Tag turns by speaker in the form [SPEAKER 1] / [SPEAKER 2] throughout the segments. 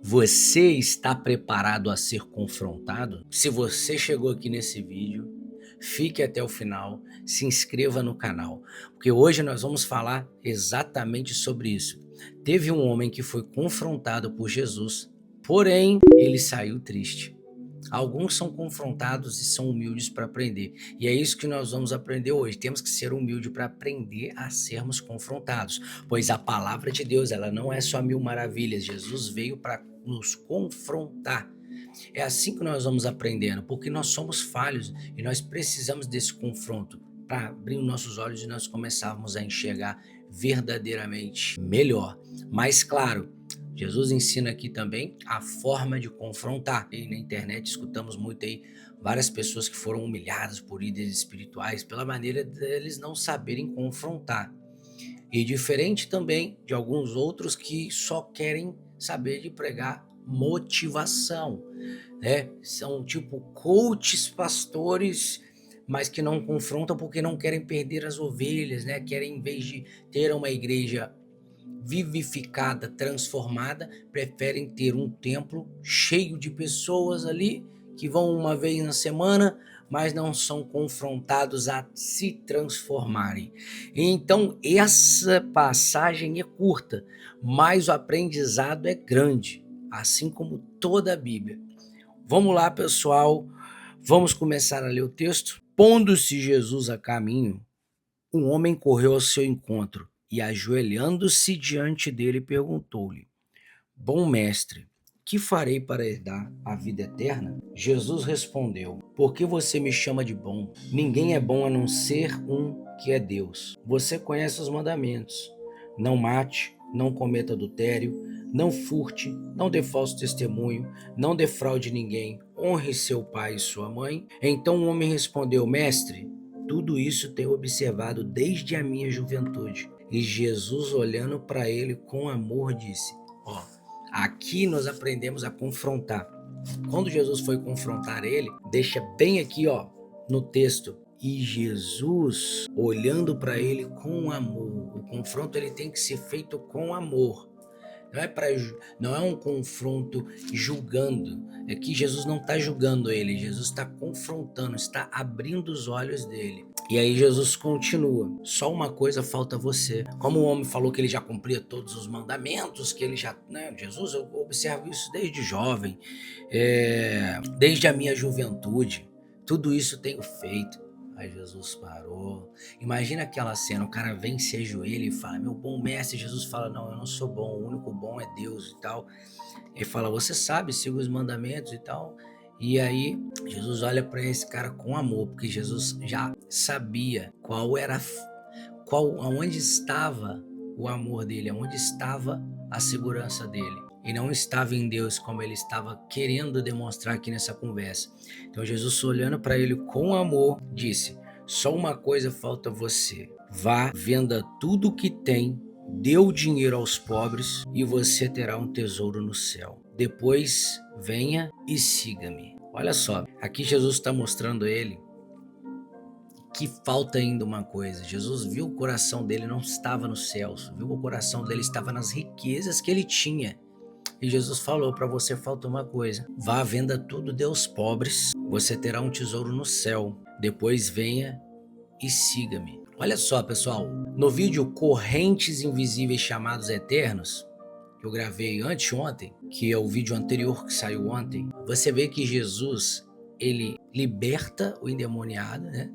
[SPEAKER 1] Você está preparado a ser confrontado? Se você chegou aqui nesse vídeo, fique até o final, se inscreva no canal, porque hoje nós vamos falar exatamente sobre isso. Teve um homem que foi confrontado por Jesus, porém ele saiu triste. Alguns são confrontados e são humildes para aprender. E é isso que nós vamos aprender hoje. Temos que ser humildes para aprender a sermos confrontados. Pois a palavra de Deus, ela não é só mil maravilhas. Jesus veio para nos confrontar. É assim que nós vamos aprendendo, porque nós somos falhos e nós precisamos desse confronto para abrir os nossos olhos e nós começarmos a enxergar verdadeiramente melhor. Mas claro, Jesus ensina aqui também a forma de confrontar. E na internet escutamos muito aí várias pessoas que foram humilhadas por líderes espirituais pela maneira deles não saberem confrontar. E diferente também de alguns outros que só querem saber de pregar motivação, né? São tipo coaches, pastores, mas que não confrontam porque não querem perder as ovelhas, né? Querem, em vez de ter uma igreja vivificada, transformada, preferem ter um templo cheio de pessoas ali que vão uma vez na semana, mas não são confrontados a se transformarem. Então, essa passagem é curta, mas o aprendizado é grande, assim como toda a Bíblia. Vamos lá, pessoal, vamos começar a ler o texto. Pondo-se Jesus a caminho, um homem correu ao seu encontro e, ajoelhando-se diante dele, perguntou-lhe: Bom mestre, que farei para herdar a vida eterna? Jesus respondeu: Por que você me chama de bom? Ninguém é bom a não ser um que é Deus. Você conhece os mandamentos: não mate, não cometa adultério, não furte, não dê falso testemunho, não defraude ninguém, honre seu pai e sua mãe. Então o homem respondeu: Mestre, tudo isso tenho observado desde a minha juventude. E Jesus, olhando para ele com amor, disse: Ó, aqui nós aprendemos a confrontar. Quando Jesus foi confrontar ele, deixa bem aqui, ó, no texto. E Jesus, olhando para ele com amor. O confronto ele tem que ser feito com amor. Não é um confronto julgando. É que Jesus não está julgando ele, Jesus está confrontando, está abrindo os olhos dele. E aí Jesus continua: só uma coisa falta a você. Como o homem falou que ele já cumpria todos os mandamentos, que ele já, né? Jesus, eu observo isso desde jovem, desde a minha juventude, tudo isso tenho feito. Aí Jesus parou. Imagina aquela cena, o cara vem, se ajoelha e fala: meu bom mestre. Jesus fala: não, eu não sou bom, o único bom é Deus e tal. Ele fala: você sabe, siga os mandamentos e tal. E aí Jesus olha para esse cara com amor, porque Jesus já sabia aonde estava o amor dele, aonde estava a segurança dele. E não estava em Deus, como ele estava querendo demonstrar aqui nessa conversa. Então Jesus, olhando para ele com amor, disse: só uma coisa falta a você. Vá, venda tudo o que tem, dê o dinheiro aos pobres e você terá um tesouro no céu. Depois venha e siga-me. Olha só, aqui Jesus está mostrando a ele que falta ainda uma coisa. Jesus viu o coração dele não estava nos céus, viu o coração dele estava nas riquezas que ele tinha. E Jesus falou: para você falta uma coisa. Vá, venda tudo, dê aos pobres, você terá um tesouro no céu. Depois venha e siga-me. Olha só, pessoal, no vídeo Correntes Invisíveis Chamados Eternos, que eu gravei anteontem, que é o vídeo anterior que saiu ontem, você vê que Jesus, ele liberta o endemoniado, né?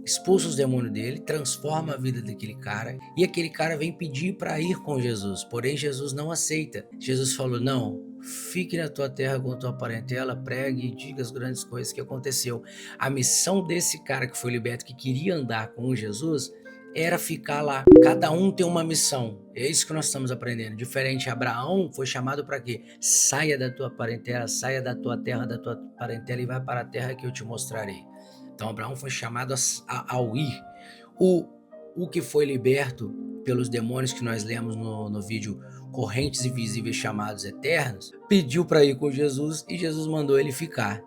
[SPEAKER 1] Expulsa os demônios dele, transforma a vida daquele cara, e aquele cara vem pedir para ir com Jesus, porém Jesus não aceita. Jesus falou: não, fique na tua terra com a tua parentela, pregue e diga as grandes coisas que aconteceu. A missão desse cara que foi liberto, que queria andar com Jesus, era ficar lá. Cada um tem uma missão. É isso que nós estamos aprendendo. Diferente, Abraão foi chamado para quê? Saia da tua parentela, saia da tua terra, da tua parentela e vai para a terra que eu te mostrarei. Então Abraão foi chamado ao ir. O que foi liberto pelos demônios que nós lemos no vídeo Correntes Invisíveis Chamados Eternos, pediu para ir com Jesus e Jesus mandou ele ficar.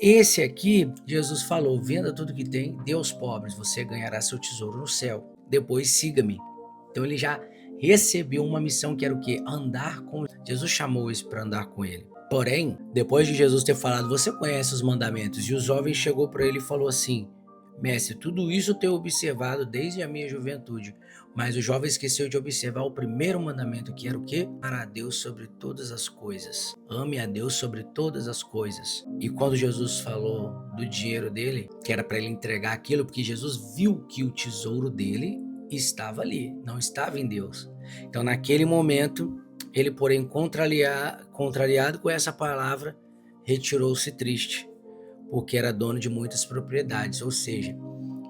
[SPEAKER 1] Esse aqui, Jesus falou: venda tudo que tem, dê aos pobres, você ganhará seu tesouro no céu. Depois siga-me. Então ele já recebeu uma missão que era o quê? Andar com Jesus. Chamou isso para andar com ele. Porém, depois de Jesus ter falado, você conhece os mandamentos, e o jovem chegou para ele e falou assim: mestre, tudo isso eu tenho observado desde a minha juventude. Mas o jovem esqueceu de observar o primeiro mandamento, que era o quê? Amar a Deus sobre todas as coisas. Ame a Deus sobre todas as coisas. E quando Jesus falou do dinheiro dele, que era para ele entregar aquilo, porque Jesus viu que o tesouro dele estava ali, não estava em Deus. Então, naquele momento, ele, porém, contrariado com essa palavra, retirou-se triste, porque era dono de muitas propriedades, ou seja,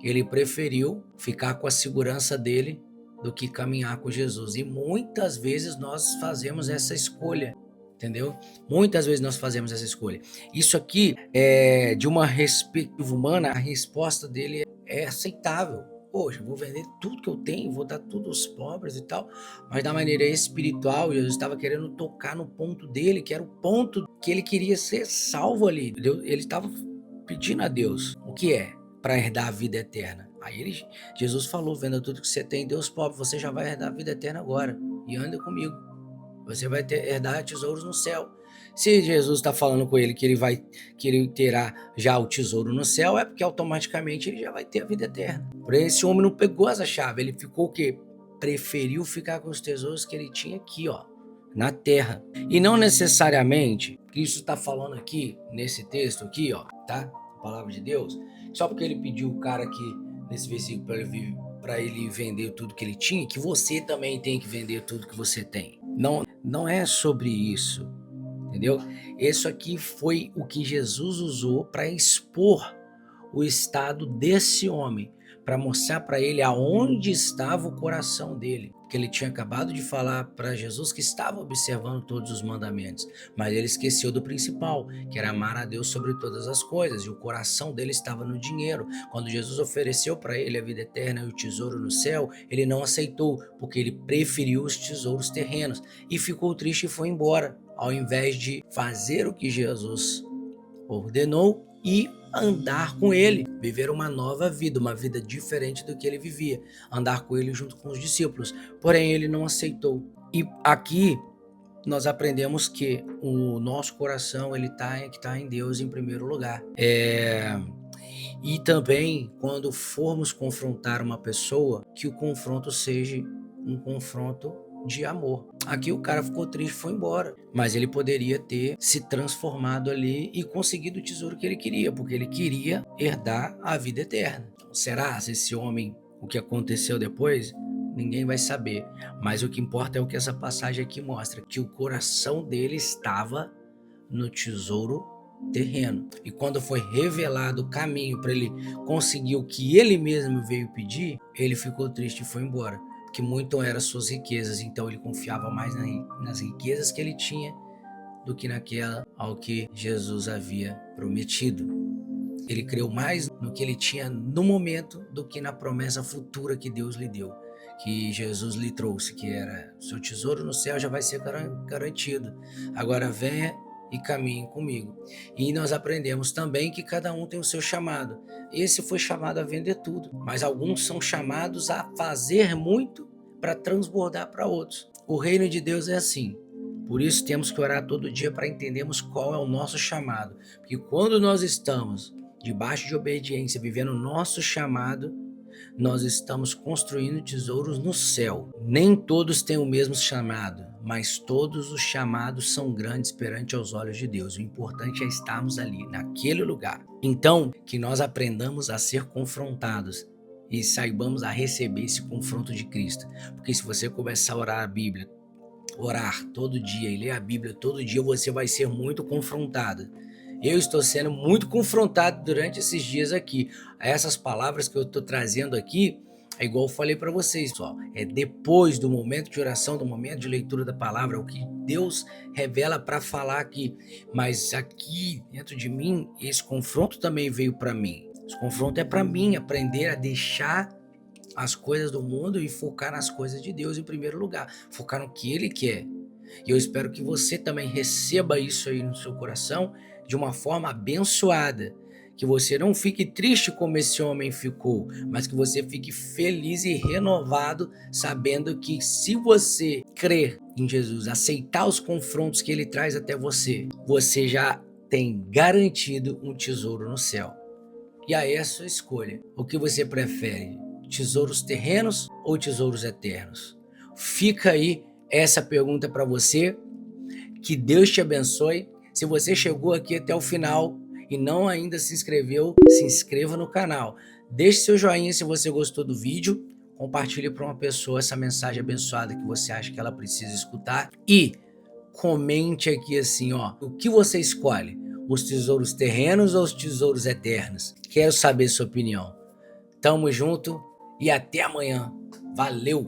[SPEAKER 1] ele preferiu ficar com a segurança dele do que caminhar com Jesus. E muitas vezes nós fazemos essa escolha, entendeu? Muitas vezes nós fazemos essa escolha. Isso aqui é de uma perspectiva humana, a resposta dele é aceitável. Poxa, vou vender tudo que eu tenho, vou dar tudo aos pobres e tal. Mas da maneira espiritual, Jesus estava querendo tocar no ponto dele, que era o ponto que ele queria ser salvo ali. Ele estava pedindo a Deus o que é para herdar a vida eterna. Aí Jesus falou: venda tudo que você tem, Deus pobre, você já vai herdar a vida eterna agora. E anda comigo. Você vai herdar tesouros no céu. Se Jesus está falando com ele que ele terá já o tesouro no céu, é porque automaticamente ele já vai ter a vida eterna. Porém, esse homem não pegou essa chave, ele ficou o quê? Preferiu ficar com os tesouros que ele tinha aqui, ó, na terra. E não necessariamente, Cristo está falando aqui, nesse texto aqui, ó, tá? A palavra de Deus, só porque ele pediu o cara aqui, nesse versículo, para ele vender tudo que ele tinha, que você também tem que vender tudo que você tem. Não é sobre isso, entendeu? Isso aqui foi o que Jesus usou para expor o estado desse homem, para mostrar para ele aonde estava o coração dele. Que ele tinha acabado de falar para Jesus que estava observando todos os mandamentos, mas ele esqueceu do principal, que era amar a Deus sobre todas as coisas, e o coração dele estava no dinheiro. Quando Jesus ofereceu para ele a vida eterna e o tesouro no céu, ele não aceitou, porque ele preferiu os tesouros terrenos e ficou triste e foi embora, ao invés de fazer o que Jesus ordenou e andar com ele, viver uma nova vida, uma vida diferente do que ele vivia, andar com ele junto com os discípulos. Porém, ele não aceitou. E aqui nós aprendemos que o nosso coração ele tá em Deus em primeiro lugar. E também, quando formos confrontar uma pessoa, que o confronto seja um confronto de amor. Aqui o cara ficou triste e foi embora, mas ele poderia ter se transformado ali e conseguido o tesouro que ele queria, porque ele queria herdar a vida eterna. Será se esse homem, o que aconteceu depois, ninguém vai saber, mas o que importa é o que essa passagem aqui mostra, que o coração dele estava no tesouro terreno. E quando foi revelado o caminho para ele conseguir o que ele mesmo veio pedir, ele ficou triste e foi embora, porque muito eram suas riquezas, então ele confiava mais nas riquezas que ele tinha do que naquela ao que Jesus havia prometido. Ele creu mais no que ele tinha no momento do que na promessa futura que Deus lhe deu, que Jesus lhe trouxe, que era: seu tesouro no céu já vai ser garantido, agora venha e caminhe comigo. E nós aprendemos também que cada um tem o seu chamado. Esse foi chamado a vender tudo, mas alguns são chamados a fazer muito para transbordar para outros. O reino de Deus é assim. Por isso temos que orar todo dia para entendermos qual é o nosso chamado. Porque quando nós estamos debaixo de obediência, vivendo o nosso chamado, nós estamos construindo tesouros no céu. Nem todos têm o mesmo chamado, mas todos os chamados são grandes perante aos olhos de Deus. O importante é estarmos ali, naquele lugar. Então, que nós aprendamos a ser confrontados e saibamos a receber esse confronto de Cristo. Porque se você começar a orar a Bíblia, orar todo dia e ler a Bíblia todo dia, você vai ser muito confrontado. Eu estou sendo muito confrontado durante esses dias aqui. Essas palavras que eu estou trazendo aqui, é igual eu falei para vocês, pessoal. É depois do momento de oração, do momento de leitura da palavra, o que Deus revela para falar aqui. Mas aqui dentro de mim, esse confronto também veio para mim. Esse confronto é para mim aprender a deixar as coisas do mundo e focar nas coisas de Deus em primeiro lugar. Focar no que Ele quer. E eu espero que você também receba isso aí no seu coração de uma forma abençoada, que você não fique triste como esse homem ficou, mas que você fique feliz e renovado, sabendo que se você crer em Jesus, aceitar os confrontos que ele traz até você, você já tem garantido um tesouro no céu. E aí é a sua escolha. O que você prefere? Tesouros terrenos ou tesouros eternos? Fica aí essa pergunta para você. Que Deus te abençoe. Se você chegou aqui até o final e não ainda se inscreveu, se inscreva no canal. Deixe seu joinha se você gostou do vídeo. Compartilhe para uma pessoa essa mensagem abençoada que você acha que ela precisa escutar. E comente aqui assim, ó, o que você escolhe? Os tesouros terrenos ou os tesouros eternos? Quero saber sua opinião. Tamo junto e até amanhã. Valeu!